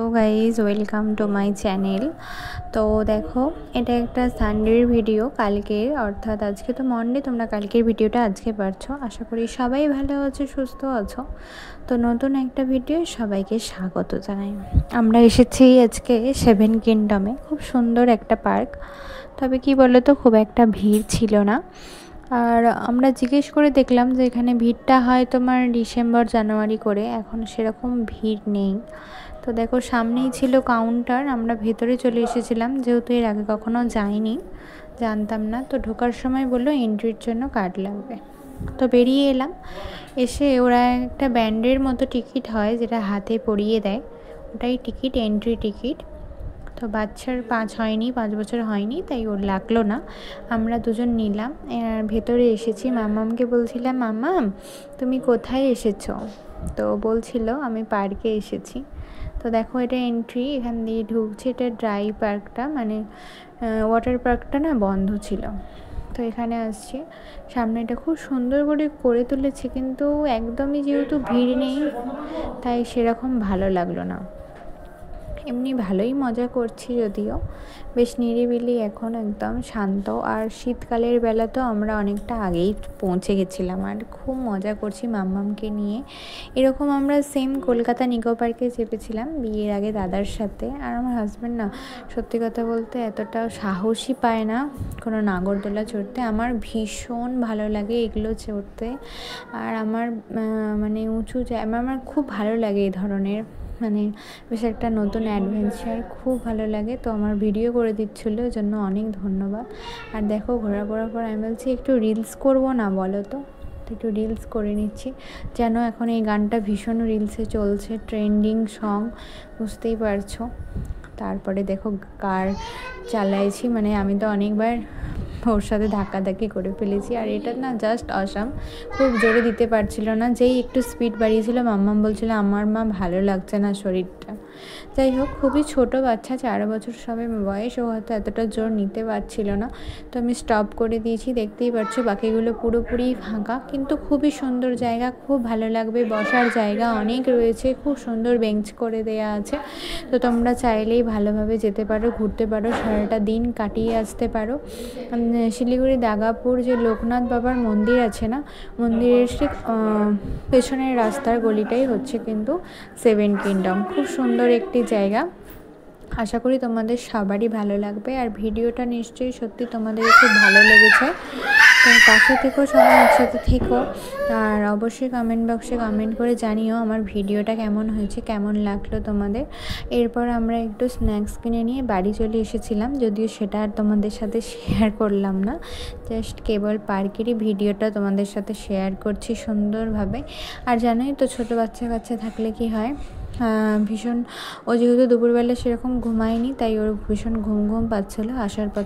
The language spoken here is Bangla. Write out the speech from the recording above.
তো guys welcome to my channel. তো দেখো, এটা একটা সানডের ভিডিও কালকের, অর্থাৎ আজকে তো মন্ডে, তোমরা কালকের ভিডিওটা আজকে পাচ্ছো। আশা করি সবাই ভালো আছো, সুস্থ আছো। তো নতুন একটা ভিডিও সবাইকে স্বাগত জানাই। আমরা এসেছি আজকে সেভেন কিংডমে, খুব সুন্দর একটা পার্ক। তবে কি বলো তো, খুব একটা ভিড় ছিল না। আর আমরা জিজ্ঞেস করে দেখলাম যে এখানে ভিড়টা হয় তোমার ডিসেম্বর জানুয়ারি করে, এখন সেরকম ভিড় নেই। তো দেখো, সামনেই ছিল কাউন্টার, আমরা ভেতরে চলে এসেছিলাম, যেহেতু এর আগে কখনো যাইনি, জানতাম না। তো ঢোকার সময় বললো এন্ট্রির জন্য কার্ড লাগবে। তো বেরিয়ে এলাম, এসে ওরা একটা ব্যান্ডের মতো টিকিট হয় যেটা হাতে পরিয়ে দেয়, ওটাই টিকিট, এন্ট্রি টিকিট। তো বাচ্চার 5 বছর হয়নি, তাই ওর লাগলো না। আমরা দুজন নিলাম, ভেতরে এসেছি। মাম্মামকে বলছিলাম, মাম্মাম তুমি কোথায় এসেছো? তো বলছিল আমি পার্কে এসেছি। তো দেখো, এটা এন্ট্রি, এখান দিয়ে ঢুকছে। এটা ড্রাই পার্কটা, মানে ওয়াটার পার্কটা না বন্ধ ছিল। তো এখানে আসছি, সামনেটা খুব সুন্দর করে তুলেছে, কিন্তু একদমই যেহেতু ভিড় নেই, তাই সেরকম ভালো লাগলো না। এমনি ভালোই মজা করছি, যদিও বেশ নিরিবিলি, এখন একদম শান্ত। আর শীতকালের বেলা তো আমরা অনেকটা আগেই পৌঁছে গেছিলাম, আর খুব মজা করছি মাম্মামকে নিয়ে। এরকম আমরা সেম কলকাতা নিকো পার্কে চেপেছিলাম বিয়ের আগে দাদার সাথে। আর আমার হাজব্যান্ড না, সত্যি কথা বলতে এতটা সাহসই পায় না কোনো নাগরদোলা চড়তে। আমার ভীষণ ভালো লাগে এগুলো চড়তে। আর আমার মানে উঁচু আমার খুব ভালো লাগে এই ধরনের, মানে বেশ একটা নতুন অ্যাডভেঞ্চার, খুব ভালো লাগে। তো আমার ভিডিও করে দিচ্ছিল, ওই জন্য অনেক ধন্যবাদ। আর দেখো, ঘোরার পর আমি বলছি একটু রিলস করবো না বলো তো, একটু রিলস করে নিচ্ছি। যেন এখন এই গানটা ভীষণ রিলসে চলছে, ট্রেন্ডিং সং, বুঝতেই পারছো। তারপরে দেখো কার চালাইছি, মানে আমি তো অনেকবার ওর সাথে ধাক্কাধাক্কি করে ফেলেছি। আর এটা না জাস্ট অসাম, খুব জোরে দিতে পারছিল না, যেই একটু স্পিড বাড়িয়েছিল মাম্মাম বলছিল আমার মা ভালো লাগছে না শরীরটা। যাই হোক, খুবই ছোট বাচ্চা, 4 বছর সবে বয়স, ও হয়তো এতটা জোর নিতে পারছিল না। তো আমি স্টপ করে দিয়েছি, দেখতেই পাচ্ছ বাকিগুলো পুরোপুরি ফাঁকা, কিন্তু খুবই সুন্দর জায়গা, খুব ভালো লাগবে। বসার জায়গা অনেক রয়েছে, খুব সুন্দর বেঞ্চ করে দেয়া আছে। তো তোমরা চাইলেই ভালোভাবে যেতে পারো, ঘুরতে পারো, সারাটা দিন কাটিয়ে আসতে পারো। শিলিগুড়ি দাগাপুর যে লোকনাথ বাবার মন্দির আছে না, মন্দিরের ঠিক পেছনের রাস্তার গলিটাই হচ্ছে কিন্তু সেভেন কিংডম। খুব সুন্দর একটি জায়গা, আশা করি তোমাদের সবারই ভালো লাগবে। আর ভিডিওটা নিশ্চয়ই সত্যি তোমাদের খুব ভালো লেগেছে। তো পাশে থেকো, সবাই একসাথে থেকো। আর অবশ্যই কমেন্ট বক্সে কমেন্ট করে জানিও আমার ভিডিওটা কেমন হয়েছে, কেমন লাগলো তোমাদের। এরপর আমরা একটু স্ন্যাক্স কিনে নিয়ে বাড়ি চলে এসেছিলাম, যদিও সেটা আর তোমাদের সাথে শেয়ার করলাম না, জাস্ট কেবল পার্কেরই ভিডিওটা তোমাদের সাথে শেয়ার করছি সুন্দরভাবে। আর জানোই তো, ছোটো বাচ্চা থাকলে কি হয়, ভীষণ, ও যেহেতু দুপুরবেলা সেরকম ঘুমায়নি, তাই ওর ভীষণ ঘুম পাচ্ছিলো। আসার পর